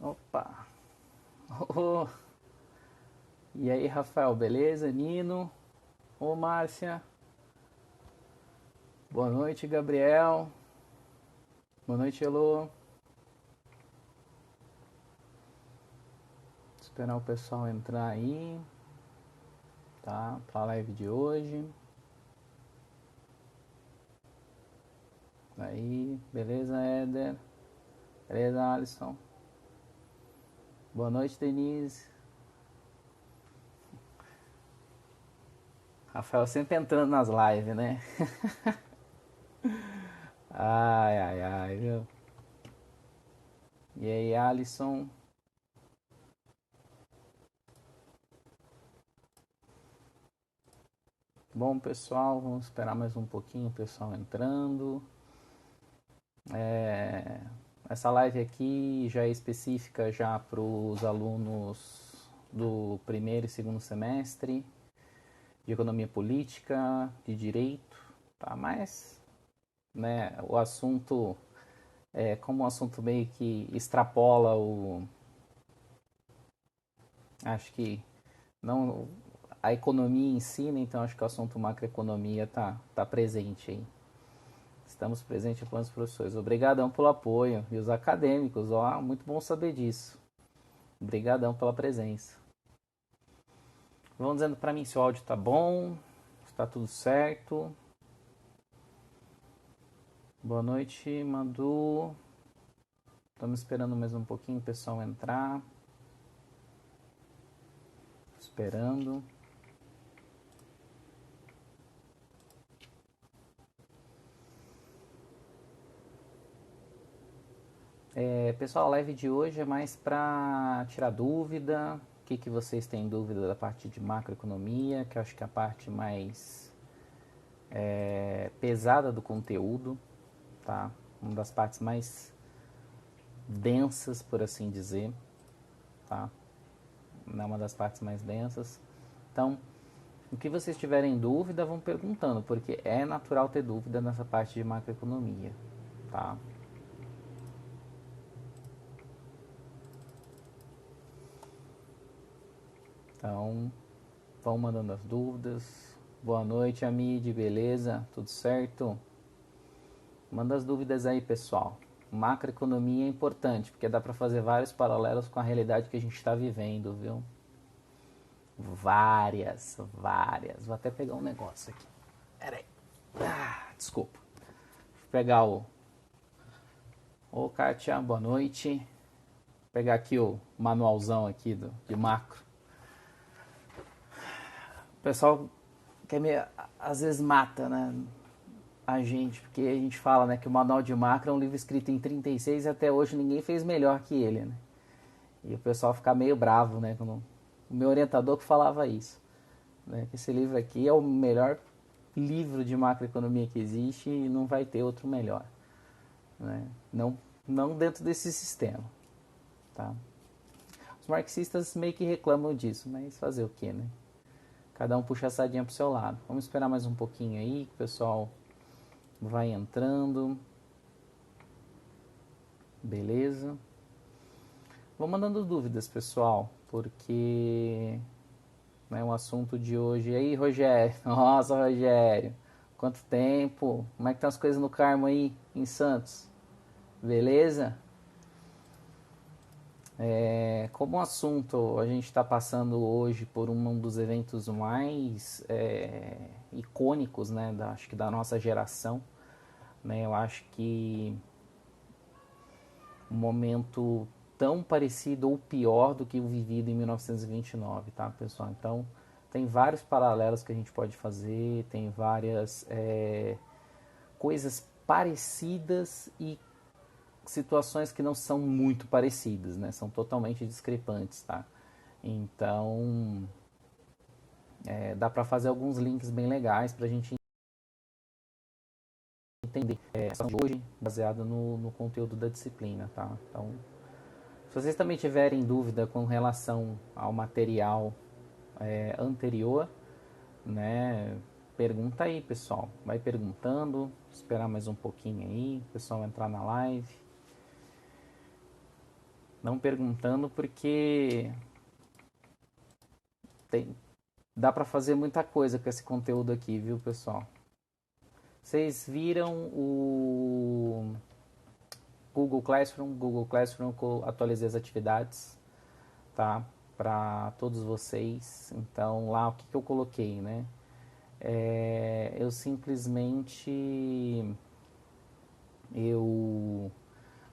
Opa! Oh, e aí, Rafael, beleza? Nino? Ô, Márcia? Boa noite, Gabriel. Boa noite, Elô. Esperar o pessoal entrar aí, tá? Pra live de hoje. Aí, beleza, Éder? Beleza, Alisson? Boa noite, Denise. Rafael sempre entrando nas lives, né? Ai, ai, ai, viu? E aí, Alisson? Bom, pessoal, vamos esperar mais um pouquinho o pessoal entrando. É, essa live aqui já é específica já para os alunos do primeiro e segundo semestre de economia política, de direito, tá? Mas, né, o assunto como o assunto meio que extrapola acho que não a economia em si, né? Então acho que o assunto macroeconomia tá presente aí. Estamos presentes com os professores. Obrigadão pelo apoio. E os acadêmicos, ó, muito bom saber disso. Obrigadão pela presença. Vão dizendo para mim se o áudio tá bom, se tá tudo certo. Boa noite, Madu. Estamos esperando mais um pouquinho o pessoal entrar. Esperando. Pessoal, a live de hoje é mais para tirar dúvida. O que vocês têm dúvida da parte de macroeconomia, que eu acho que é a parte mais pesada do conteúdo, tá? Uma das partes mais densas, por assim dizer, tá? É uma das partes mais densas. Então, o que vocês tiverem dúvida, vão perguntando, porque é natural ter dúvida nessa parte de macroeconomia, tá? Então, vão mandando as dúvidas. Boa noite, Amide, beleza? Tudo certo? Manda as dúvidas aí, pessoal. Macroeconomia é importante, porque dá para fazer vários paralelos com a realidade que a gente está vivendo, viu? Várias, várias. Vou até pegar um negócio aqui. Pera aí. Desculpa. Vou pegar o... Ô, Kátia, boa noite. Vou pegar aqui o manualzão aqui de macro. O pessoal que às vezes mata, né? A gente, porque a gente fala, né, que o Manual de Macro é um livro escrito em 36 e até hoje ninguém fez melhor que ele, né? E o pessoal fica meio bravo, né? Quando o meu orientador que falava isso, né? Que esse livro aqui é o melhor livro de macroeconomia que existe e não vai ter outro melhor, né? Não dentro desse sistema, tá? Os marxistas meio que reclamam disso, mas fazer o quê, né? Cada um puxa a sardinha pro seu lado. Vamos esperar mais um pouquinho aí, que o pessoal vai entrando. Beleza? Vou mandando dúvidas, pessoal, porque né, o assunto de hoje. E aí, Rogério? Nossa, Rogério, quanto tempo? Como é que estão as coisas no Carmo aí, em Santos? Beleza? Como assunto, a gente está passando hoje por um dos eventos mais icônicos, né, acho que da nossa geração. Né, eu acho que um momento tão parecido ou pior do que o vivido em 1929, tá, pessoal? Então, tem vários paralelos que a gente pode fazer, tem várias coisas parecidas e situações que não são muito parecidas, né? São totalmente discrepantes, tá? Então, dá para fazer alguns links bem legais para a gente entender a ação de hoje baseada no conteúdo da disciplina, tá? Então, se vocês também tiverem dúvida com relação ao material anterior, né? Pergunta aí, pessoal. Vai perguntando, esperar mais um pouquinho aí, o pessoal entrar na live. não perguntando, porque tem, dá para fazer muita coisa com esse conteúdo aqui, viu, pessoal? Vocês viram o Google Classroom? Google Classroom, eu atualizei as atividades, tá? Para todos vocês. Então, lá o que eu coloquei, né? Eu simplesmente eu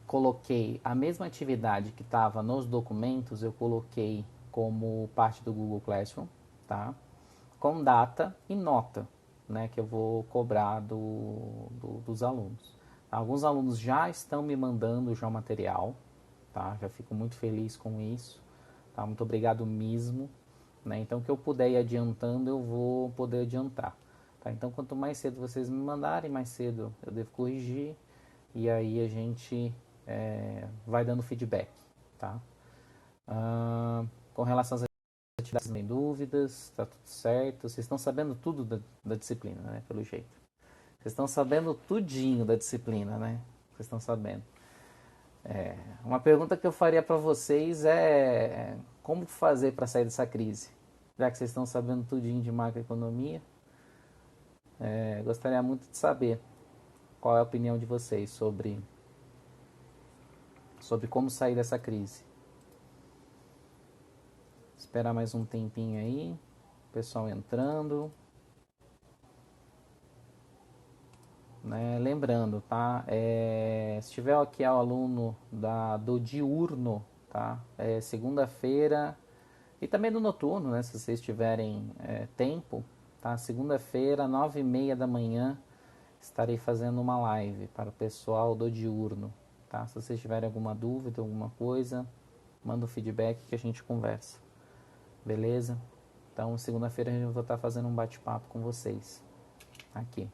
coloquei a mesma atividade que estava nos documentos, eu coloquei como parte do Google Classroom, tá? Com data e nota, né, que eu vou cobrar dos alunos. Alguns alunos já estão me mandando já o material, tá? Já fico muito feliz com isso, tá? Muito obrigado mesmo, né? Então, o que eu puder ir adiantando, eu vou poder adiantar, tá? Então, quanto mais cedo vocês me mandarem, mais cedo eu devo corrigir e aí a gente vai dando feedback, tá? Com relação às atividades, sem dúvidas, tá tudo certo. Vocês estão sabendo tudo da disciplina, né? Pelo jeito. Vocês estão sabendo tudinho da disciplina, né? Vocês estão sabendo. Uma pergunta que eu faria para vocês é como fazer para sair dessa crise? Já que vocês estão sabendo tudinho de macroeconomia, gostaria muito de saber qual é a opinião de vocês sobre como sair dessa crise. Esperar mais um tempinho aí, pessoal entrando. Né? Lembrando, tá? Se tiver aqui o aluno do diurno, tá? Segunda-feira e também do noturno, né? Se vocês tiverem tempo, tá? Segunda-feira, 9h30 da manhã, estarei fazendo uma live para o pessoal do diurno, tá? Se vocês tiverem alguma dúvida, alguma coisa, manda um feedback que a gente conversa, beleza? Então, segunda-feira a gente vai estar fazendo um bate-papo com vocês aqui.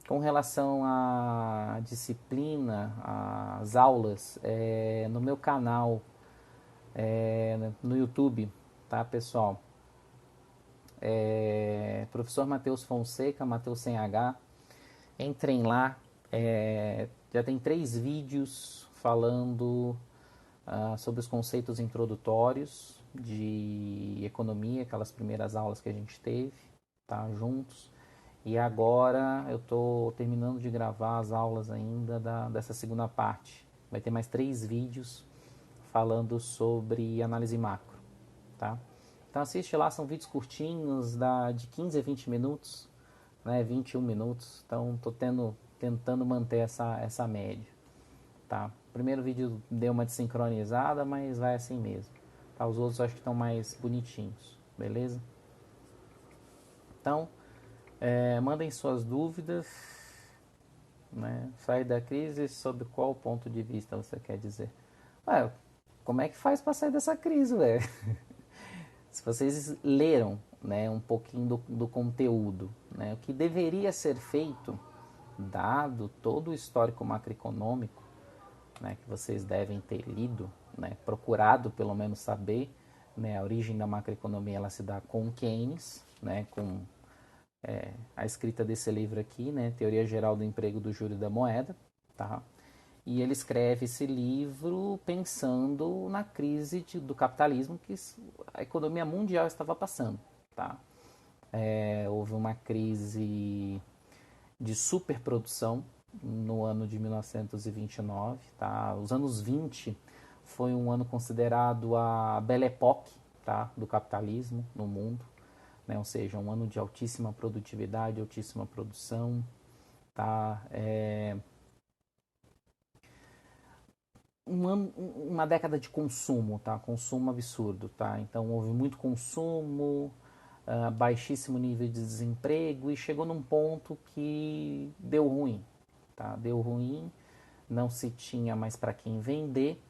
Com relação à disciplina, às aulas, no meu canal, no YouTube, tá, pessoal? Professor Matheus Fonseca, Matheus sem H. Entrem lá, já tem 3 vídeos falando sobre os conceitos introdutórios de economia, aquelas primeiras aulas que a gente teve, tá, juntos. E agora eu estou terminando de gravar as aulas ainda dessa segunda parte. Vai ter mais 3 vídeos falando sobre análise macro, tá? Então assiste lá, são vídeos curtinhos, de 15 a 20 minutos, né? 21 minutos. Então estou tentando manter essa média, tá? O primeiro vídeo deu uma desincronizada, mas vai assim mesmo. Tá? Os outros eu acho que estão mais bonitinhos, beleza? Então, mandem suas dúvidas, né? Sair da crise sob qual ponto de vista você quer dizer? Ué, como é que faz para sair dessa crise, velho? Se vocês leram, né, um pouquinho do conteúdo, né, o que deveria ser feito, dado todo o histórico macroeconômico, né, que vocês devem ter lido, né, procurado pelo menos saber, né, a origem da macroeconomia ela se dá com Keynes, né, com a escrita desse livro aqui, né, Teoria Geral do Emprego, do Juro e da Moeda, tá? E ele escreve esse livro pensando na crise do capitalismo que a economia mundial estava passando, tá? Houve uma crise de superprodução no ano de 1929, tá? Os anos 20 foi um ano considerado a Belle Époque, tá? Do capitalismo no mundo, né? Ou seja, um ano de altíssima produtividade, altíssima produção, tá? Uma década de consumo, tá? Consumo absurdo, tá? Então houve muito consumo, baixíssimo nível de desemprego e chegou num ponto que deu ruim, tá? Deu ruim, não se tinha mais para quem vender,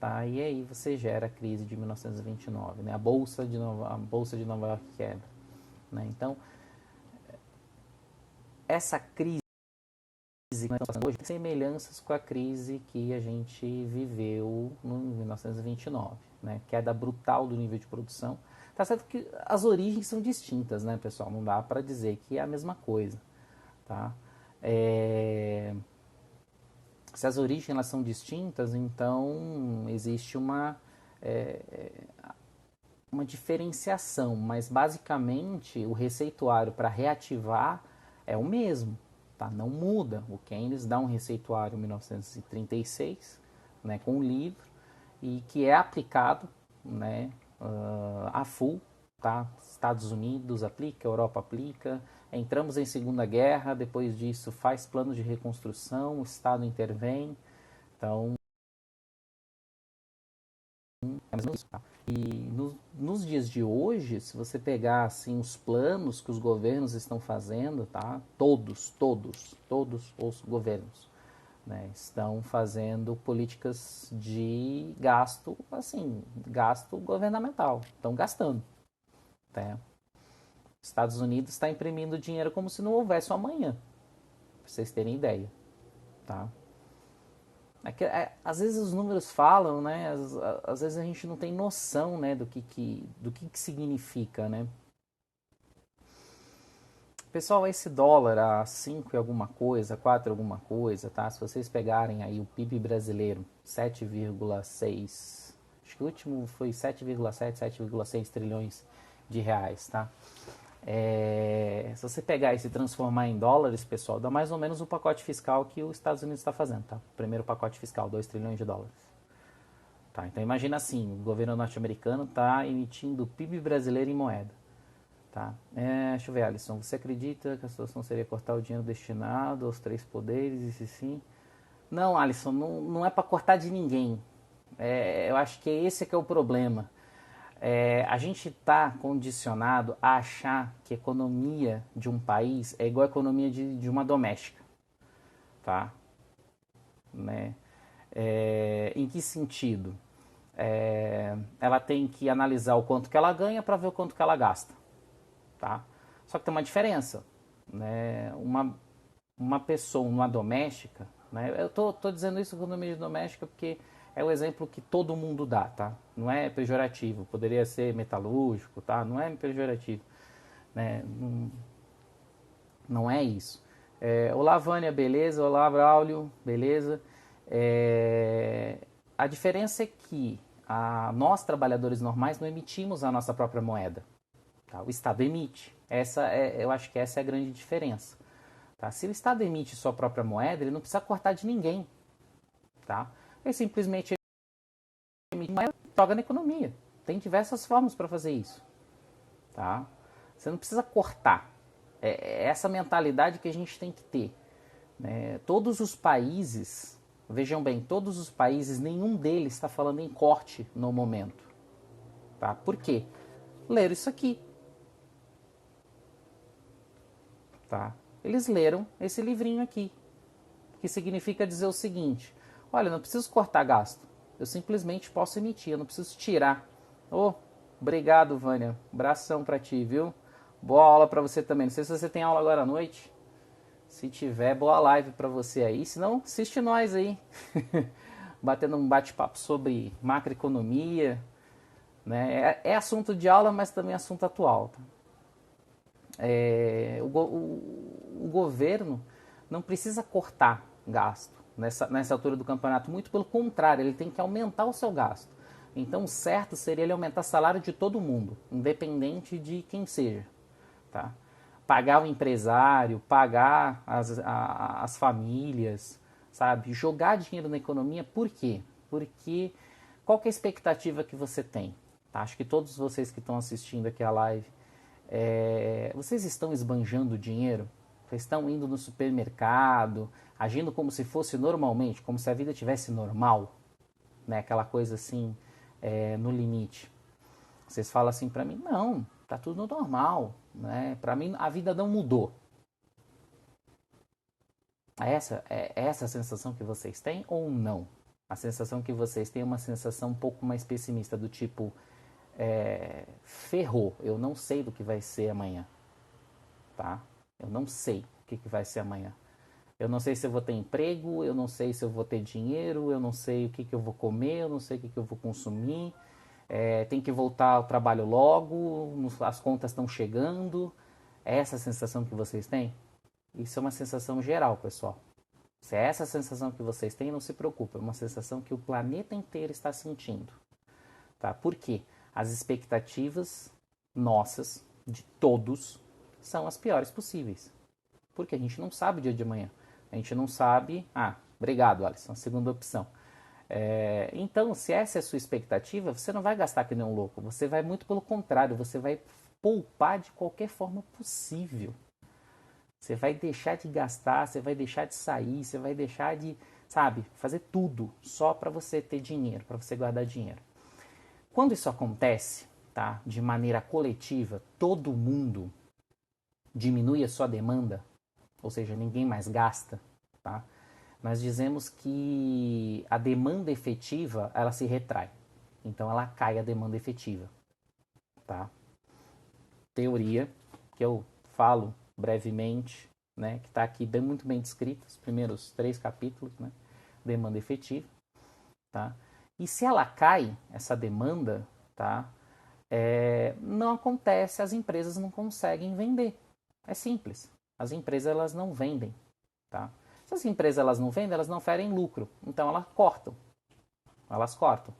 tá? E aí você gera a crise de 1929, né? A bolsa de Nova York quebra, né? Então essa crise que nós estamos passando hoje tem semelhanças com a crise que a gente viveu em 1929, né? Queda brutal do nível de produção. Tá certo que as origens são distintas, né, pessoal? Não dá para dizer que é a mesma coisa, tá? Se as origens elas são distintas, então existe é, uma diferenciação, mas basicamente o receituário para reativar é o mesmo, tá? Não muda. O Keynes dá um receituário em 1936, né, com um livro, e que é aplicado, né, a full, tá? Estados Unidos aplica, Europa aplica. Entramos em Segunda Guerra, depois disso faz plano de reconstrução, o Estado intervém. Então, é mais ou menos isso, tá? E nos dias de hoje, se você pegar assim os planos que os governos estão fazendo, tá? Todos os governos, né, estão fazendo políticas de gasto, assim, gasto governamental. Estão gastando, tá? Estados Unidos está imprimindo dinheiro como se não houvesse um amanhã, para vocês terem ideia, tá? Às vezes os números falam, né? Às vezes a gente não tem noção, né, do que significa, né? Pessoal, esse dólar a 5 e alguma coisa, 4 e alguma coisa, tá? Se vocês pegarem aí o PIB brasileiro, 7,6, acho que o último foi 7,7, 7,6 trilhões de reais, tá? Se você pegar e se transformar em dólares, pessoal, dá mais ou menos o pacote fiscal que os Estados Unidos está fazendo, tá? O primeiro pacote fiscal, 2 trilhões de dólares. Tá? Então imagina assim, o governo norte-americano está emitindo o PIB brasileiro em moeda. Tá? Deixa eu ver, Alisson, você acredita que a solução seria cortar o dinheiro destinado aos três poderes, e se sim? Não, Alisson, não é para cortar de ninguém. Eu acho que esse é que é o problema. A gente está condicionado a achar que a economia de um país é igual a economia de uma doméstica, tá? Né? Em que sentido? Ela tem que analisar o quanto que ela ganha para ver o quanto que ela gasta, tá? Só que tem uma diferença, né? Uma pessoa, uma doméstica, né? Eu tô dizendo isso economia doméstica porque é o exemplo que todo mundo dá, tá? Não é pejorativo, poderia ser metalúrgico, tá? Não é pejorativo, né? Não é isso. Olá, Vânia, beleza? Olá, Braulio, beleza? A diferença é que nós, trabalhadores normais, não emitimos a nossa própria moeda. Tá? O Estado emite. Eu acho que essa é a grande diferença. Tá? Se o Estado emite sua própria moeda, ele não precisa cortar de ninguém. Tá? Ele simplesmente emite moeda e joga na economia. Tem diversas formas para fazer isso. Tá? Você não precisa cortar. É essa mentalidade que a gente tem que ter. Né? Todos os países, vejam bem, todos os países, nenhum deles está falando em corte no momento. Tá? Por quê? Leram isso aqui. Tá? Eles leram esse livrinho aqui, que significa dizer o seguinte: olha, eu não preciso cortar gasto, eu simplesmente posso emitir, eu não preciso tirar. Obrigado, Vânia, abração pra ti, viu? Boa aula pra você também. Não sei se você tem aula agora à noite. Se tiver, boa live pra você aí. Se não, assiste nós aí. Batendo um bate-papo sobre macroeconomia, né? É assunto de aula, mas também é assunto atual. Tá? O governo não precisa cortar gasto nessa altura do campeonato, muito pelo contrário, ele tem que aumentar o seu gasto. Então, o certo seria ele aumentar o salário de todo mundo, independente de quem seja. Tá? Pagar o empresário, pagar as famílias, sabe? Jogar dinheiro na economia, por quê? Porque qual que é a expectativa que você tem? Tá? Acho que todos vocês que estão assistindo aqui a live, vocês estão esbanjando dinheiro? Vocês estão indo no supermercado, agindo como se fosse normalmente, como se a vida tivesse normal, né? Aquela coisa assim, no limite. Vocês falam assim para mim, não, tá tudo normal, né? Para mim a vida não mudou. É essa a sensação que vocês têm ou não? A sensação que vocês têm é uma sensação um pouco mais pessimista, do tipo, ferrou, eu não sei do que vai ser amanhã, tá? Eu não sei o que vai ser amanhã. Eu não sei se eu vou ter emprego, eu não sei se eu vou ter dinheiro, eu não sei o que eu vou comer, eu não sei o que eu vou consumir. Tem que voltar ao trabalho logo, as contas estão chegando. É essa a sensação que vocês têm? Isso é uma sensação geral, pessoal. Se é essa a sensação que vocês têm, não se preocupe, é uma sensação que o planeta inteiro está sentindo. Tá? Por quê? As expectativas nossas, de todos, são as piores possíveis. Porque a gente não sabe o dia de amanhã. A gente não sabe... Ah, obrigado, Alisson, a segunda opção. Então, se essa é a sua expectativa, você não vai gastar que nem um louco. Você vai muito pelo contrário, você vai poupar de qualquer forma possível. Você vai deixar de gastar, você vai deixar de sair, você vai deixar de, sabe, fazer tudo só para você ter dinheiro, para você guardar dinheiro. Quando isso acontece, tá, de maneira coletiva, todo mundo diminui a sua demanda, ou seja, ninguém mais gasta, tá? Nós dizemos que a demanda efetiva, ela se retrai. Então ela cai a demanda efetiva, tá? Teoria que eu falo brevemente, né, que está aqui bem, muito bem descrito, os primeiros 3 capítulos, né, demanda efetiva, tá? E se ela cai, essa demanda, tá, não acontece, as empresas não conseguem vender. É simples. As empresas elas não vendem, tá? Se as empresas elas não vendem, elas não ferem lucro, então elas cortam. Elas cortam.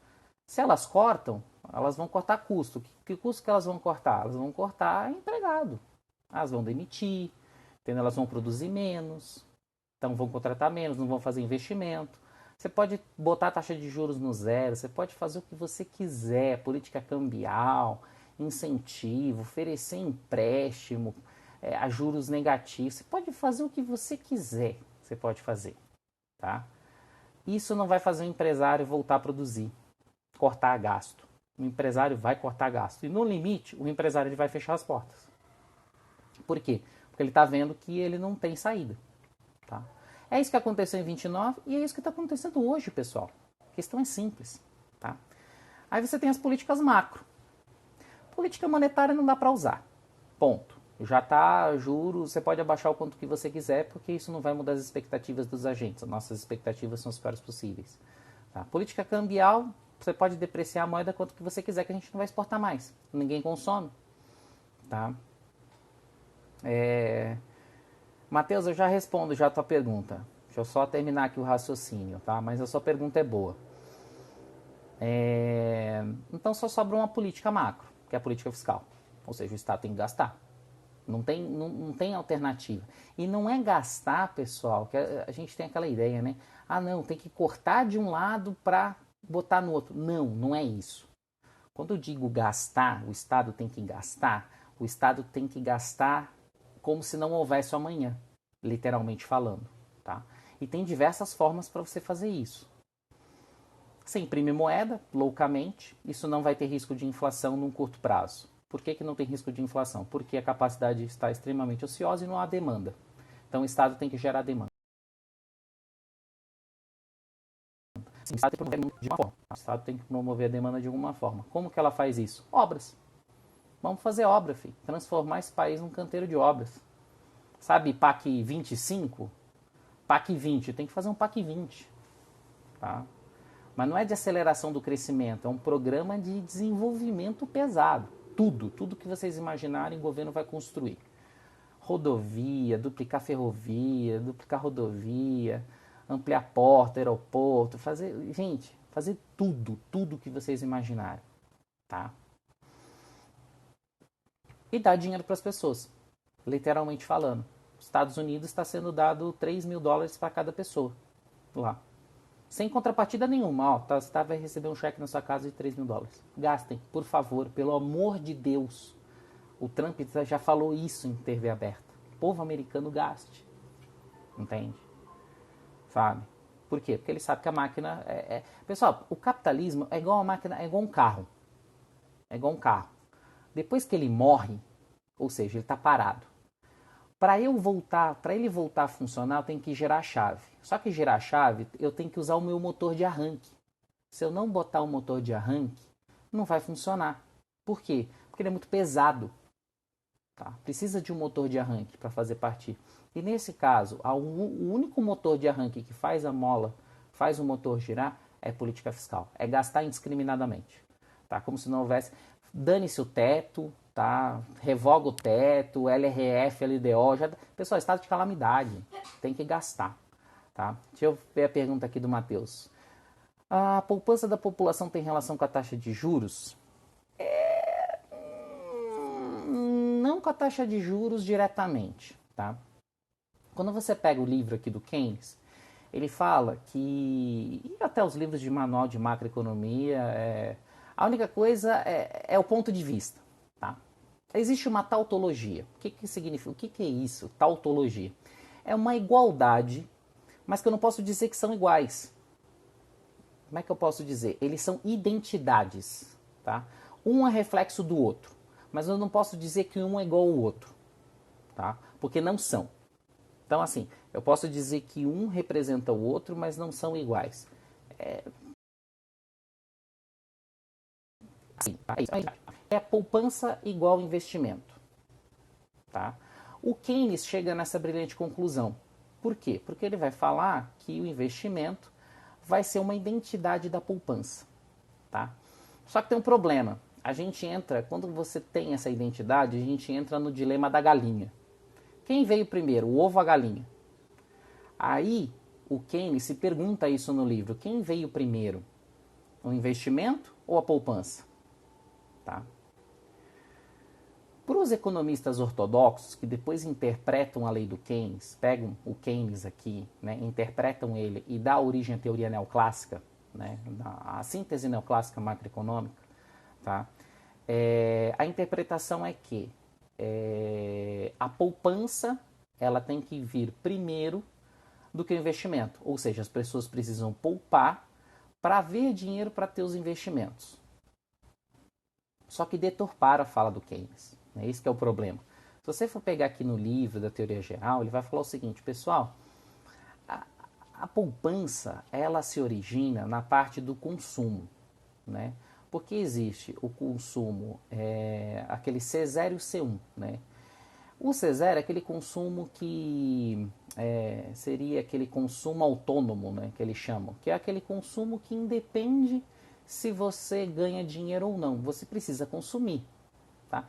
Se elas cortam, elas vão cortar custo. Que custo que elas vão cortar? Elas vão cortar empregado. Elas vão demitir, entendeu? Elas vão produzir menos, então vão contratar menos, não vão fazer investimento. Você pode botar a taxa de juros no zero, você pode fazer o que você quiser, política cambial, incentivo, oferecer empréstimo, a juros negativos. Você pode fazer o que você quiser, você pode fazer, tá? Isso não vai fazer o empresário voltar a produzir, cortar gasto. O empresário vai cortar gasto. E no limite, o empresário ele vai fechar as portas. Por quê? Porque ele está vendo que ele não tem saída. Tá? É isso que aconteceu em 29 e é isso que está acontecendo hoje, pessoal. A questão é simples. Tá? Aí você tem as políticas macro. Política monetária não dá para usar. Ponto. Já está juros, você pode abaixar o quanto que você quiser, porque isso não vai mudar as expectativas dos agentes. As nossas expectativas são as piores possíveis. Tá? Política cambial, você pode depreciar a moeda quanto que você quiser, que a gente não vai exportar mais. Ninguém consome. Tá? Matheus, eu já respondo já a tua pergunta. Deixa eu só terminar aqui o raciocínio, tá? Mas a sua pergunta é boa. Então só sobra uma política macro, que é a política fiscal. Ou seja, o Estado tem que gastar. Não tem alternativa. E não é gastar, pessoal, que a gente tem aquela ideia, né? Ah, não, tem que cortar de um lado para botar no outro. Não, não é isso. Quando eu digo gastar, o Estado tem que gastar, o Estado tem que gastar como se não houvesse o amanhã, literalmente falando, tá? E tem diversas formas para você fazer isso. Você imprime moeda loucamente, isso não vai ter risco de inflação num curto prazo. Por que não tem risco de inflação? Porque a capacidade está extremamente ociosa e não há demanda. Então o Estado tem que gerar demanda. O Estado tem que promover de uma forma. O Estado tem que promover a demanda de alguma forma. Como que ela faz isso? Obras. Vamos fazer obra, filho. Transformar esse país num canteiro de obras. Sabe PAC 25? PAC 20. Tem que fazer um PAC 20. Tá? Mas não é de aceleração do crescimento. É um programa de desenvolvimento pesado. Tudo que vocês imaginarem, o governo vai construir. Rodovia, duplicar ferrovia, duplicar rodovia, ampliar porta, aeroporto, fazer tudo que vocês imaginarem, tá? E dar dinheiro para as pessoas, literalmente falando. Os Estados Unidos está sendo dado $3.000 para cada pessoa lá. Sem contrapartida nenhuma, ó, você vai receber um cheque na sua casa de $3.000. Gastem, por favor, pelo amor de Deus. O Trump já falou isso em TV aberta. O povo americano gaste. Entende? Sabe? Por quê? Porque ele sabe que a máquina Pessoal, o capitalismo é igual a máquina, é igual um carro. É igual um carro. Depois que ele morre, ou seja, ele está parado. Para ele voltar a funcionar, eu tenho que girar a chave. Só que girar a chave, eu tenho que usar o meu motor de arranque. Se eu não botar o motor de arranque, não vai funcionar. Por quê? Porque ele é muito pesado. Tá? Precisa de um motor de arranque para fazer partir. E nesse caso, o único motor de arranque que faz a mola, faz o motor girar, é política fiscal. É gastar indiscriminadamente. Tá? Como se não houvesse... Dane-se o teto, tá? Revoga o teto, LRF, LDO. Pessoal, estado de calamidade. Tem que gastar. Tá? Deixa eu ver a pergunta aqui do Matheus. A poupança da população tem relação com a taxa de juros? Não com a taxa de juros diretamente, tá? Quando você pega o livro aqui do Keynes, ele fala que, e até os livros de manual de macroeconomia, a única coisa é o ponto de vista, tá? Existe uma tautologia. O que significa? O que é isso? Tautologia. É uma igualdade, mas que eu não posso dizer que são iguais. Como é que eu posso dizer? Eles são identidades, tá? Um é reflexo do outro, mas eu não posso dizer que um é igual ao outro, tá? Porque não são. Então, assim, eu posso dizer que um representa o outro, mas não são iguais. É poupança igual investimento, tá? O Keynes chega nessa brilhante conclusão. Por quê? Porque ele vai falar que o investimento vai ser uma identidade da poupança, tá? Só que tem um problema. A gente entra, quando você tem essa identidade, a gente entra no dilema da galinha. Quem veio primeiro, o ovo ou a galinha? Aí o Keynes se pergunta isso no livro: quem veio primeiro, o investimento ou a poupança? Tá? Para os economistas ortodoxos que depois interpretam a lei do Keynes, pegam o Keynes aqui, né, interpretam ele e dá origem à teoria neoclássica, né, a síntese neoclássica macroeconômica, tá? A interpretação é que a poupança ela tem que vir primeiro do que o investimento, ou seja, as pessoas precisam poupar para haver dinheiro para ter os investimentos. Só que deturparam a fala do Keynes. É esse que é o problema. Se você for pegar aqui no livro da teoria geral, ele vai falar o seguinte, pessoal, a poupança ela se origina na parte do consumo, né? Porque existe o consumo, aquele C0 e o C1, né? O C0 é aquele consumo que seria aquele consumo autônomo, né, que eles chamam, que é aquele consumo que independe se você ganha dinheiro ou não, você precisa consumir, tá?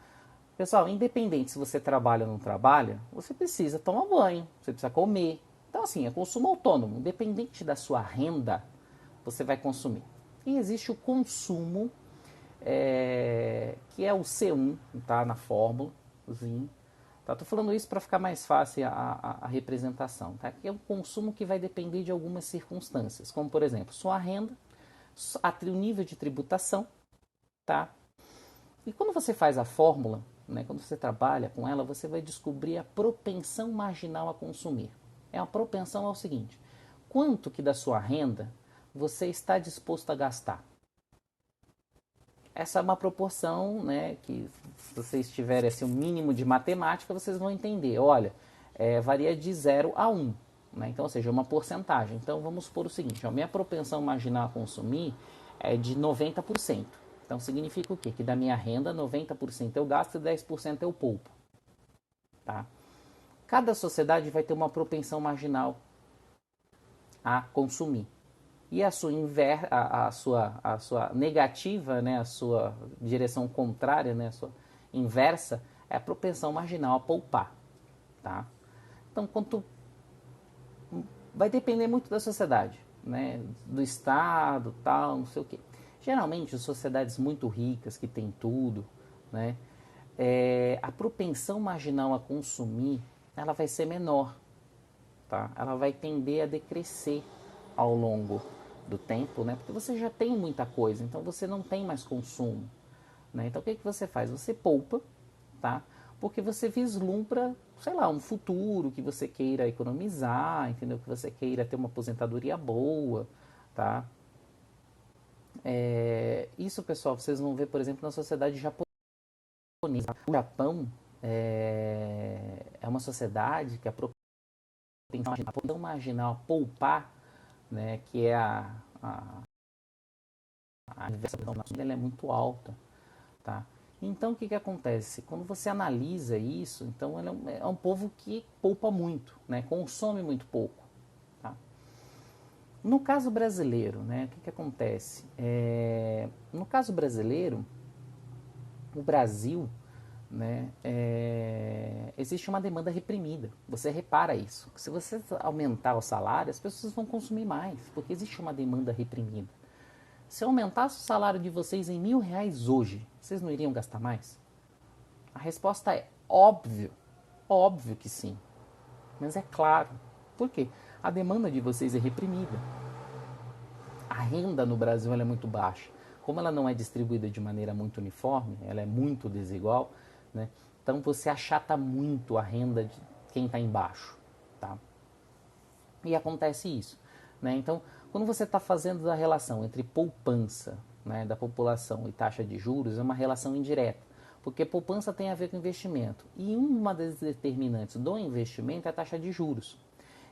Pessoal, independente se você trabalha ou não trabalha, você precisa tomar banho, você precisa comer. Então, assim, é consumo autônomo, independente da sua renda, você vai consumir. E existe o consumo, que é o C1, tá, na fórmula, tá? Tô falando isso para ficar mais fácil a representação, tá? Que é um consumo que vai depender de algumas circunstâncias, como por exemplo, sua renda, o nível de tributação, tá? E quando você faz a fórmula, né, quando você trabalha com ela, você vai descobrir a propensão marginal a consumir. É uma propensão ao seguinte: quanto que da sua renda você está disposto a gastar? Essa é uma proporção, né, que se vocês tiverem assim, um mínimo de matemática, vocês vão entender. Olha, varia de 0 a 1. Né? Então, ou seja, uma porcentagem. Então, vamos supor o seguinte: a minha propensão marginal a consumir é de 90%. Então, significa o quê? Que da minha renda, 90% eu gasto e 10% eu poupo. Tá? Cada sociedade vai ter uma propensão marginal a consumir. E a sua, a sua negativa, né, a sua direção contrária, né, a sua inversa, é a propensão marginal a poupar. Tá? Então, quanto vai depender muito da sociedade, né, do estado, tal, não sei o quê. Geralmente, as sociedades muito ricas, que têm tudo, né, a propensão marginal a consumir, ela vai ser menor. Tá? Ela vai tender a decrescer ao longo do tempo, né? Porque você já tem muita coisa, então você não tem mais consumo, né? Então o que você faz? Você poupa, tá? Porque você vislumbra, sei lá, um futuro que você queira economizar, entendeu? Que você queira ter uma aposentadoria boa, tá? Isso, pessoal, vocês vão ver, por exemplo, na sociedade japonesa. O Japão é uma sociedade que a propensão marginal a poupar, né, que é a inversão ela é muito alta, tá? Então o que acontece? Quando você analisa isso, então ele é um povo que poupa muito, né? Consome muito pouco, tá? No caso brasileiro, né, o que acontece? No caso brasileiro, o Brasil, né, existe uma demanda reprimida. Você repara isso. Se você aumentar o salário, as pessoas vão consumir mais, porque existe uma demanda reprimida. Se eu aumentasse o salário de vocês em R$ 1.000 hoje, vocês não iriam gastar mais? A resposta é óbvio. Óbvio que sim. Mas é claro. Por quê? A demanda de vocês é reprimida. A renda no Brasil ela é muito baixa. Como ela não é distribuída de maneira muito uniforme, ela é muito desigual, né? Então você achata muito a renda de quem está embaixo. Tá? E acontece isso. Né? Então, quando você está fazendo a relação entre poupança, né, da população e taxa de juros, é uma relação indireta. Porque poupança tem a ver com investimento. E uma das determinantes do investimento é a taxa de juros.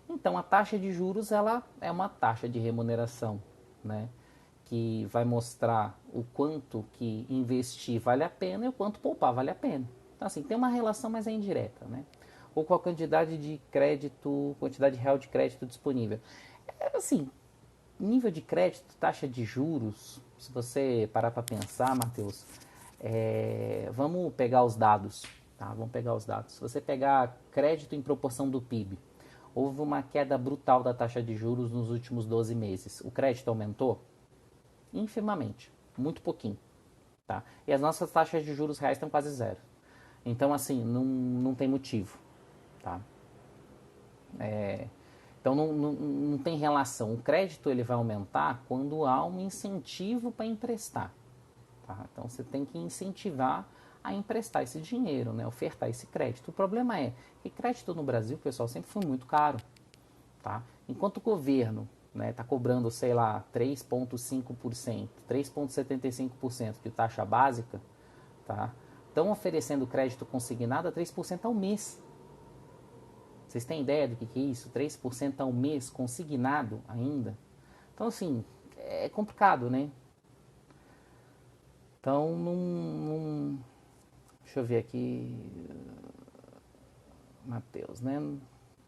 Então, a taxa de juros ela é uma taxa de remuneração, né, que vai mostrar o quanto que investir vale a pena e o quanto poupar vale a pena. Então, assim, tem uma relação, mas é indireta, né? Ou com a quantidade de crédito, quantidade real de crédito disponível. Assim, nível de crédito, taxa de juros, se você parar para pensar, Matheus, vamos pegar os dados, tá? Vamos pegar os dados. Se você pegar crédito em proporção do PIB, houve uma queda brutal da taxa de juros nos últimos 12 meses. O crédito aumentou? Infimamente, muito pouquinho, tá? E as nossas taxas de juros reais estão quase zero. Então, assim, não tem motivo, tá? Então não tem relação. O crédito ele vai aumentar quando há um incentivo para emprestar. Tá? Então você tem que incentivar a emprestar esse dinheiro, né? Ofertar esse crédito. O problema é que crédito no Brasil, pessoal, sempre foi muito caro. Tá? Enquanto o governo está cobrando, sei lá, 3,5%, 3,75% de taxa básica, tá? Estão oferecendo crédito consignado a 3% ao mês. Vocês têm ideia do que é isso? 3% ao mês consignado ainda? Então, assim, é complicado, né? Então, deixa eu ver aqui, Matheus, né?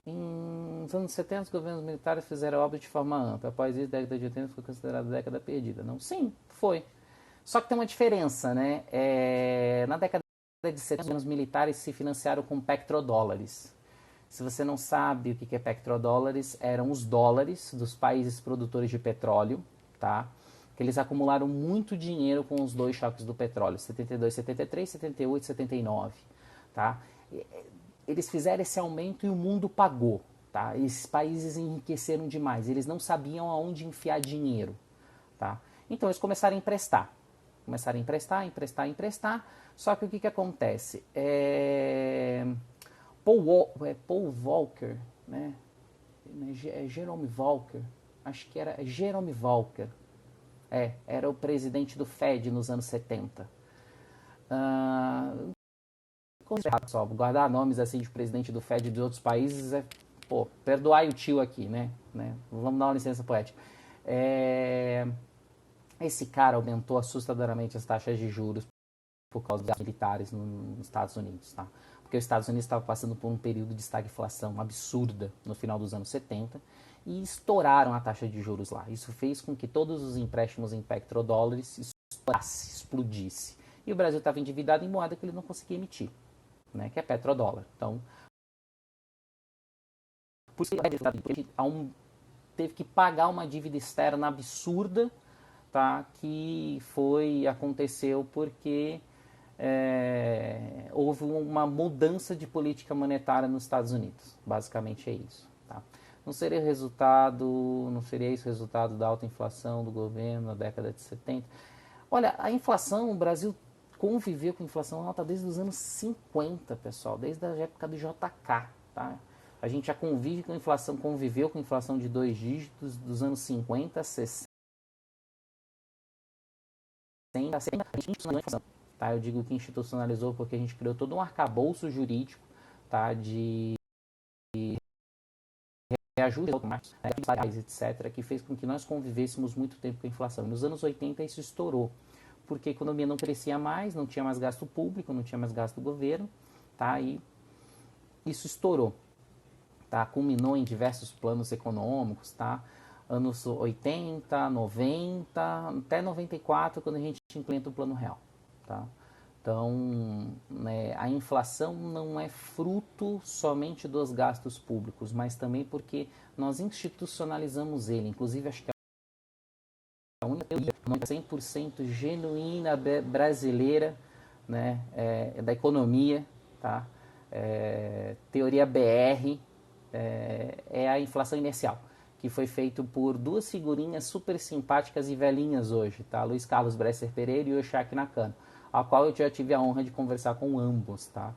Nos anos 70, os governos militares fizeram a obra de forma ampla. Após isso, a década de 80 foi considerada a década perdida. Não, sim, foi. Só que tem uma diferença, né? Na década de 70, os militares se financiaram com petrodólares. Se você não sabe o que é petrodólares, eram os dólares dos países produtores de petróleo, tá? Que eles acumularam muito dinheiro com os dois choques do petróleo, 72, 73, 78, 79, tá? Eles fizeram esse aumento e o mundo pagou, tá? Esses países enriqueceram demais, eles não sabiam aonde enfiar dinheiro, tá? Então eles começaram a emprestar. Começaram a emprestar, emprestar, emprestar. Só que o que acontece? Paul Volcker, né? Jerome Volcker, acho que era Jerome Volcker, era o presidente do Fed nos anos 70. Só guardar nomes assim de presidente do Fed de outros países perdoai o tio aqui, né? Vamos dar uma licença poética. Esse cara aumentou assustadoramente as taxas de juros por causa dos militares nos Estados Unidos, tá? Porque os Estados Unidos estavam passando por um período de estagflação absurda no final dos anos 70 e estouraram a taxa de juros lá. Isso fez com que todos os empréstimos em petrodólares explodisse. E o Brasil estava endividado em moeda que ele não conseguia emitir, né? Que é petrodólar. Então, por isso ele teve que pagar uma dívida externa absurda, tá? Que aconteceu porque houve uma mudança de política monetária nos Estados Unidos. Basicamente é isso. Tá? Não seria isso o resultado da alta inflação do governo na década de 70? Olha, a inflação, o Brasil conviveu com inflação alta desde os anos 50, pessoal, desde a época do JK. Tá? A gente já conviveu com inflação de 2 dígitos dos anos 50, 60, 70, a gente inflação. Tá? Eu digo que institucionalizou porque a gente criou todo um arcabouço jurídico, tá? De reajuste automático, etc., que fez com que nós convivêssemos muito tempo com a inflação. Nos anos 80 isso estourou, porque a economia não crescia mais, não tinha mais gasto público, não tinha mais gasto do governo, tá? E isso estourou, tá? Culminou em diversos planos econômicos, tá? Anos 80, 90, até 94, quando a gente implementa o Plano Real, tá? Então, né, a inflação não é fruto somente dos gastos públicos, mas também porque nós institucionalizamos ele. Inclusive, acho que a única teoria 100% genuína brasileira, né, da economia, tá? Teoria BR, é a inflação inercial, que foi feito por duas figurinhas super simpáticas e velhinhas hoje, tá? Luiz Carlos Bresser Pereira e o Oshaki Nakano, a qual eu já tive a honra de conversar com ambos, tá?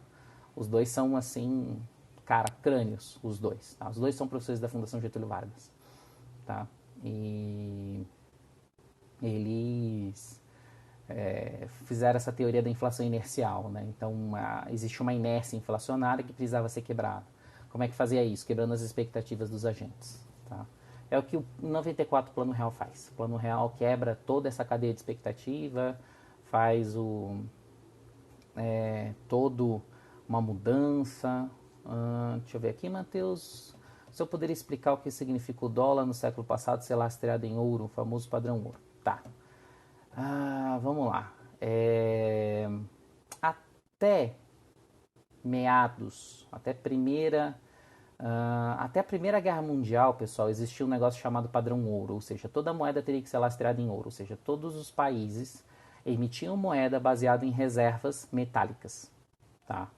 Os dois são, assim, cara, crânios, os dois, tá? Os dois são professores da Fundação Getúlio Vargas, tá? E eles fizeram essa teoria da inflação inercial, né? Então, existe uma inércia inflacionária que precisava ser quebrada. Como é que fazia isso? Quebrando as expectativas dos agentes, tá? É o que o 94 Plano Real faz. O Plano Real quebra toda essa cadeia de expectativa, faz todo uma mudança. Deixa eu ver aqui, Matheus. Se eu poderia explicar o que significa o dólar no século passado ser lastreado em ouro, o famoso padrão ouro. Tá. Vamos lá. Até meados, até a Primeira Guerra Mundial, pessoal, existia um negócio chamado padrão ouro, ou seja, toda moeda teria que ser lastreada em ouro, ou seja, todos os países emitiam moeda baseada em reservas metálicas, tá?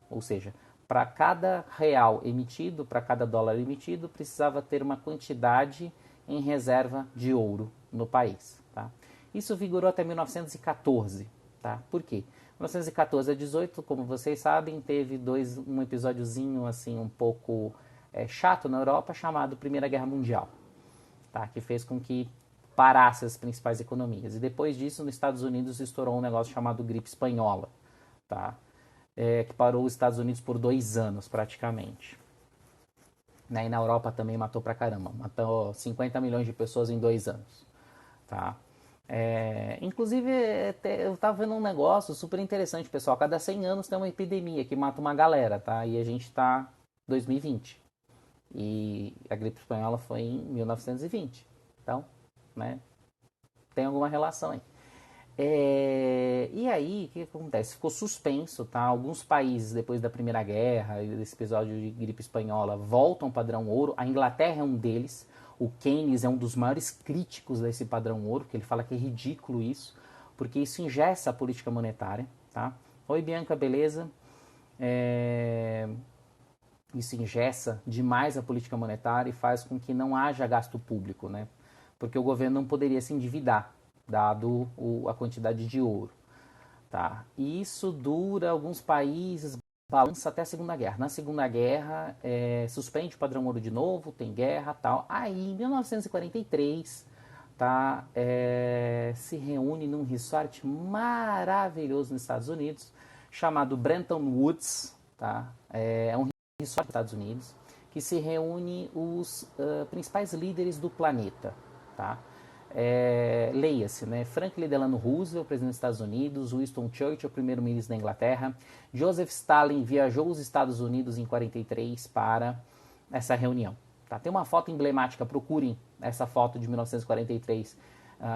Ou seja, para cada real emitido, para cada dólar emitido, precisava ter uma quantidade em reserva de ouro no país, tá? Isso vigorou até 1914, tá? Por quê? 1914 a 18, como vocês sabem, teve um episódiozinho assim um pouco chato na Europa chamado Primeira Guerra Mundial, tá? Que fez com que parasse as principais economias. E depois disso, nos Estados Unidos estourou um negócio chamado gripe espanhola, tá? Que parou os Estados Unidos por 2 anos praticamente. Né? E na Europa também matou pra caramba, matou 50 milhões de pessoas em 2 anos, tá? Inclusive, eu tava vendo um negócio super interessante, pessoal. Cada 100 anos tem uma epidemia que mata uma galera, tá? E a gente tá em 2020. E a gripe espanhola foi em 1920. Então, né? Tem alguma relação aí. E aí, o que acontece? Ficou suspenso, tá? Alguns países, depois da Primeira Guerra e desse episódio de gripe espanhola, voltam ao padrão ouro. A Inglaterra é um deles. O Keynes é um dos maiores críticos desse padrão ouro, que ele fala que é ridículo isso, porque isso engessa a política monetária, tá? Oi, Bianca, beleza? Isso engessa demais a política monetária e faz com que não haja gasto público, né? Porque o governo não poderia se endividar, dado a quantidade de ouro. Tá? E isso dura alguns países, balança até a Segunda Guerra. Na Segunda Guerra, suspende o padrão ouro de novo, tem guerra tal. Aí, em 1943, tá, se reúne num resort maravilhoso nos Estados Unidos, chamado Bretton Woods. Tá? É um resort dos Estados Unidos, que se reúne os principais líderes do planeta. Tá? Leia-se, né? Franklin Delano Roosevelt, presidente dos Estados Unidos, Winston Churchill, primeiro-ministro da Inglaterra, Joseph Stalin viajou os Estados Unidos em 43 para essa reunião. Tá? Tem uma foto emblemática, procurem essa foto de 1943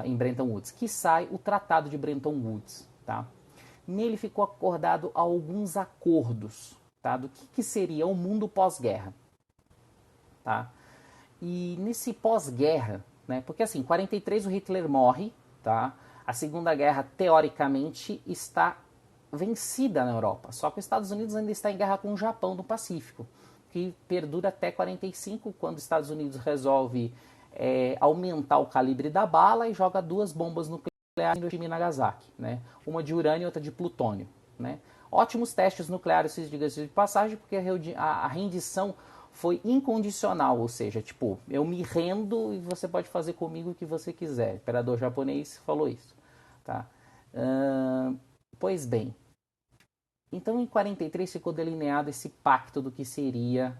em Bretton Woods, que sai o Tratado de Bretton Woods. Tá? Nele ficou acordado alguns acordos, tá? Do que seria o mundo pós-guerra. Tá? E nesse pós-guerra, né, porque assim, em 43 o Hitler morre, tá? A Segunda Guerra, teoricamente, está vencida na Europa. Só que os Estados Unidos ainda está em guerra com o Japão no Pacífico, que perdura até 45, quando os Estados Unidos resolve aumentar o calibre da bala e joga 2 bombas nucleares em Hiroshima e Nagasaki, né? Uma de urânio e outra de plutônio, né? Ótimos testes nucleares, diga-se de passagem, porque a rendição foi incondicional, ou seja, tipo, eu me rendo e você pode fazer comigo o que você quiser. O imperador japonês falou isso, tá? Pois bem, então em 43 ficou delineado esse pacto do que seria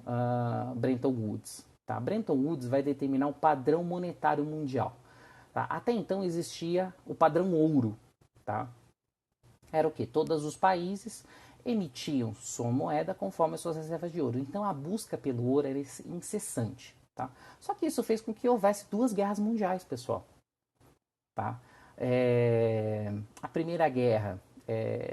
Bretton Woods. Tá? Bretton Woods vai determinar o padrão monetário mundial. Tá? Até então existia o padrão ouro, tá? Era o que? Todos os países emitiam sua moeda conforme as suas reservas de ouro. Então a busca pelo ouro era incessante. Tá? Só que isso fez com que houvesse 2 guerras mundiais, pessoal. Tá? A Primeira Guerra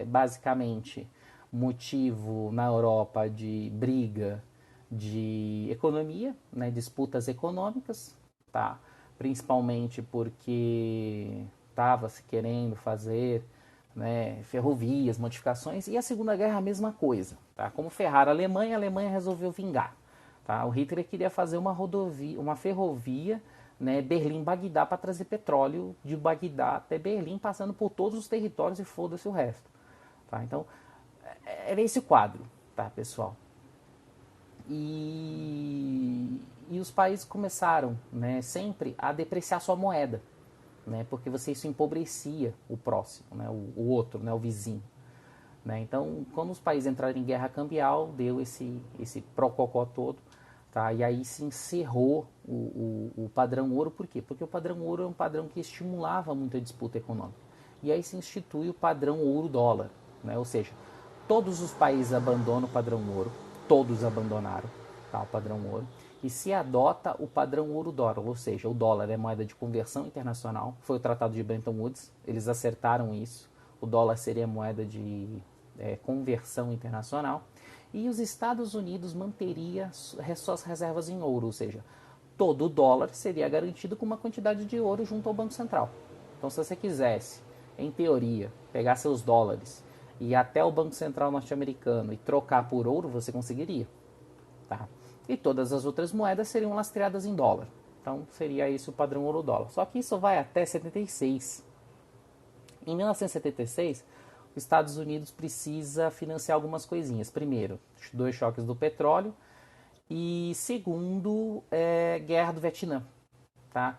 basicamente motivo na Europa de briga de economia, né, disputas econômicas, tá? Principalmente porque estava se querendo fazer, né, ferrovias, modificações, e a Segunda Guerra a mesma coisa. Tá? Como ferrar a Alemanha resolveu vingar. Tá? O Hitler queria fazer uma rodovia, uma ferrovia, né, Berlim-Bagdá, para trazer petróleo de Bagdá até Berlim, passando por todos os territórios e foda-se o resto. Tá? Então, era esse o quadro, tá, pessoal? E os países começaram, né, sempre a depreciar sua moeda, né, porque você isso empobrecia o próximo, né, o outro, né, o vizinho. Né? Então, quando os países entraram em guerra cambial, deu esse prococó todo, tá? E aí se encerrou o padrão ouro. Por quê? Porque o padrão ouro é um padrão que estimulava muito a disputa econômica. E aí se institui o padrão ouro-dólar, né? Ou seja, todos os países abandonam o padrão ouro, todos abandonaram, tá? O padrão ouro, e se adota o padrão ouro-dólar, ou seja, o dólar é moeda de conversão internacional, foi o Tratado de Bretton Woods, eles acertaram isso, o dólar seria moeda de conversão internacional, e os Estados Unidos manteria suas reservas em ouro, ou seja, todo o dólar seria garantido com uma quantidade de ouro junto ao Banco Central. Então, se você quisesse, em teoria, pegar seus dólares e ir até o Banco Central norte-americano e trocar por ouro, você conseguiria. Tá? E todas as outras moedas seriam lastreadas em dólar. Então, seria isso o padrão ouro-dólar. Só que isso vai até 76. Em 1976, os Estados Unidos precisa financiar algumas coisinhas. Primeiro, 2 choques do petróleo e segundo, guerra do Vietnã. Tá?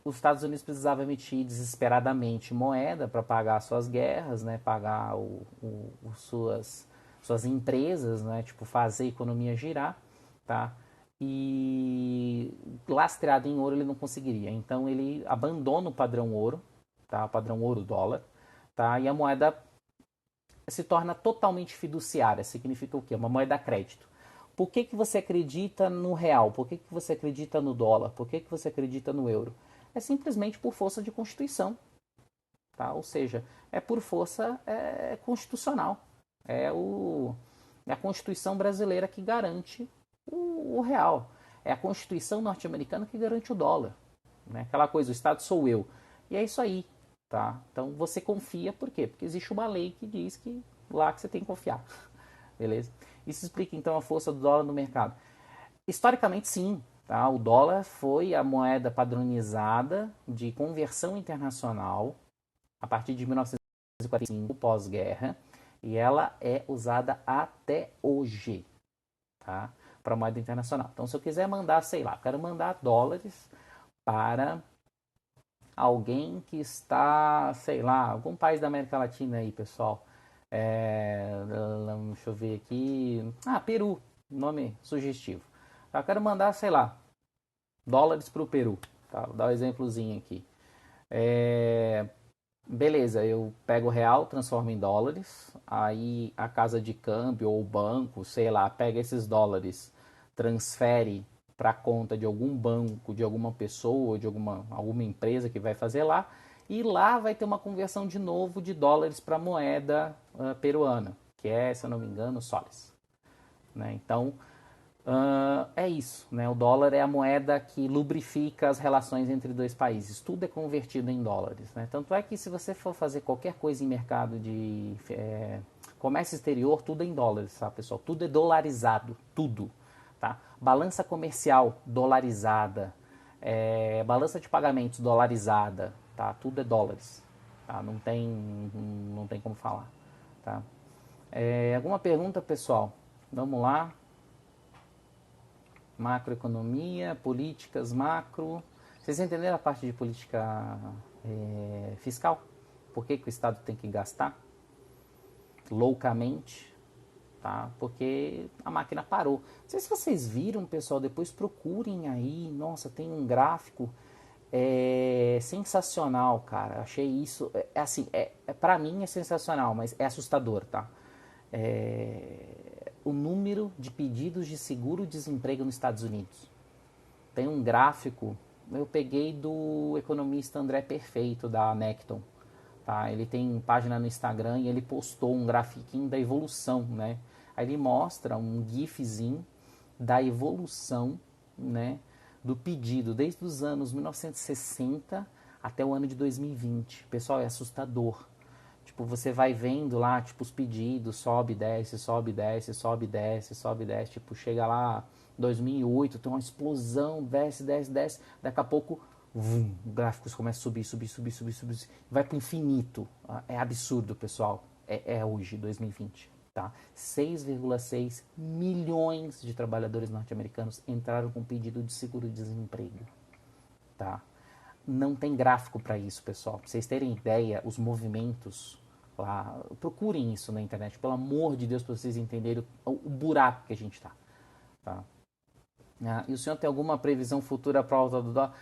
Os Estados Unidos precisavam emitir desesperadamente moeda para pagar suas guerras, né? Pagar suas empresas, né? Tipo, fazer a economia girar. Tá? E lastreado em ouro ele não conseguiria. Então ele abandona o padrão ouro, tá? O padrão ouro-dólar, tá? E a moeda se torna totalmente fiduciária. Significa o quê? Uma moeda a crédito. Por que, que você acredita no real? Por que, que você acredita no dólar? Por que, que você acredita no euro? É simplesmente por força de Constituição. Tá? Ou seja, é por força constitucional. É a Constituição brasileira que garante o real. É a Constituição norte-americana que garante o dólar. Né? Aquela coisa, o Estado sou eu. E é isso aí. Tá? Então você confia, por quê? Porque existe uma lei que diz que lá que você tem que confiar. Beleza? Isso explica então a força do dólar no mercado. Historicamente, sim. Tá? O dólar foi a moeda padronizada de conversão internacional a partir de 1945, pós-guerra, e ela é usada até hoje, tá? Para moeda internacional. Então, se eu quiser mandar, sei lá, quero mandar dólares para alguém que está, sei lá, algum país da América Latina aí, pessoal. Deixa eu ver aqui. Peru, nome sugestivo. Eu quero mandar, sei lá, dólares para o Peru. Tá? Vou dar um exemplozinho aqui. Beleza, eu pego o real, transformo em dólares. Aí a casa de câmbio ou o banco, sei lá, pega esses dólares, transfere para a conta de algum banco, de alguma pessoa, de alguma empresa que vai fazer lá. E lá vai ter uma conversão de novo de dólares para moeda peruana, que é, se eu não me engano, soles. Né? Então, é isso. Né? O dólar é a moeda que lubrifica as relações entre dois países. Tudo é convertido em dólares. Né? Tanto é que se você for fazer qualquer coisa em mercado de comércio exterior, tudo é em dólares, tá, pessoal? Tudo é dolarizado. Tudo. Tá? Balança comercial dolarizada. Balança de pagamentos dolarizada. Tá? Tudo é dólares. Tá? Não tem como falar. Tá? Alguma pergunta, pessoal? Vamos lá. Macroeconomia, políticas macro. Vocês entenderam a parte de política fiscal? Por que o Estado tem que gastar loucamente? Tá? Porque a máquina parou. Não sei se vocês viram, pessoal, depois procurem aí. Nossa, tem um gráfico sensacional, cara. Achei isso. Assim, para mim é sensacional, mas é assustador, tá? O número de pedidos de seguro-desemprego nos Estados Unidos. Tem um gráfico, eu peguei do economista André Perfeito, da Necton. tá? Ele tem página no Instagram e ele postou um grafiquinho da evolução, né? Aí ele mostra um gifzinho da evolução, né, do pedido desde os anos 1960 até o ano de 2020. Pessoal, é assustador. Tipo, você vai vendo lá, tipo, os pedidos, sobe, desce, sobe, desce, sobe, desce, sobe, desce. Tipo, chega lá 2008, tem uma explosão, desce, desce, desce. Daqui a pouco, vum, gráficos começam a subir, subir, subir, subir, subir. Vai para o infinito. É absurdo, pessoal. É hoje, 2020. Tá? 6,6 milhões de trabalhadores norte-americanos entraram com pedido de seguro-desemprego. Tá? Não tem gráfico para isso, pessoal. Pra vocês terem ideia, os movimentos lá, procurem isso na internet, pelo amor de Deus, para vocês entenderem o buraco que a gente está. Tá? E o senhor tem alguma previsão futura para a alta do dólar?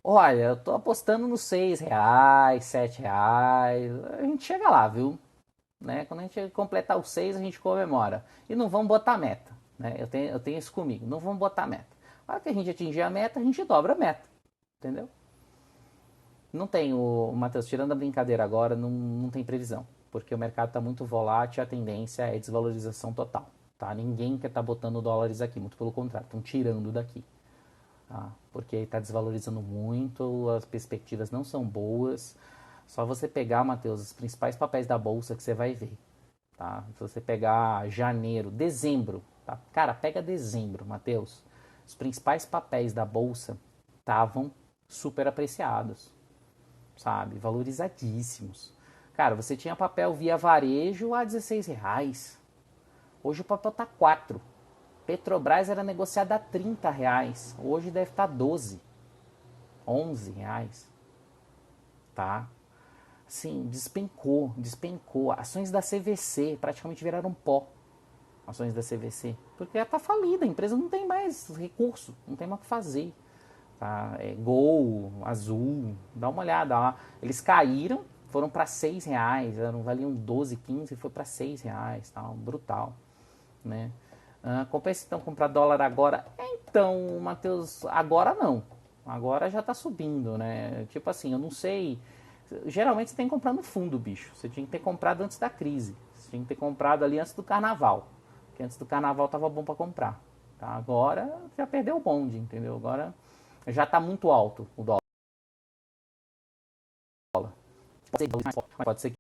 Olha, eu tô apostando nos R$ 6, R$ 7. A gente chega lá, viu? Né? Quando a gente completar os 6, a gente comemora. E não vamos botar meta. Né? Eu tenho isso comigo. Não vamos botar meta. Na hora que a gente atingir a meta, a gente dobra a meta. Entendeu? Não tem o Matheus, tirando a brincadeira agora, não tem previsão. Porque o mercado está muito volátil e a tendência é desvalorização total. Tá? Ninguém quer estar botando dólares aqui, muito pelo contrário, estão tirando daqui. Tá? Porque está desvalorizando muito, as perspectivas não são boas. Só você pegar, Matheus, os principais papéis da bolsa que você vai ver. Tá? Se você pegar janeiro, dezembro, tá? Cara, pega dezembro, Matheus. Os principais papéis da bolsa estavam super apreciados, sabe? Valorizadíssimos. Cara, você tinha papel via varejo a R$ 16. Hoje o papel tá 4. Petrobras era negociada a R$ 30. Hoje deve estar 12, R$ 11, tá? Sim, despencou, despencou. Ações da CVC praticamente viraram pó. Ações da CVC. Porque ela tá falida, a empresa não tem mais recurso, não tem mais o que fazer. Tá? Gol, Azul, dá uma olhada lá. Eles caíram, foram para R$ 6, valiam 12, 15, foi para R$ 6, tá? Brutal, né? Compensa então comprar dólar agora? Então, Matheus, agora não. Agora já tá subindo, né? Tipo assim, eu não sei. Geralmente você tem que comprar no fundo, bicho. Você tinha que ter comprado antes da crise. Você tinha que ter comprado ali antes do carnaval. Porque antes do carnaval tava bom para comprar. Tá? Agora já perdeu o bonde, entendeu? Agora já tá muito alto o dólar. Pode ser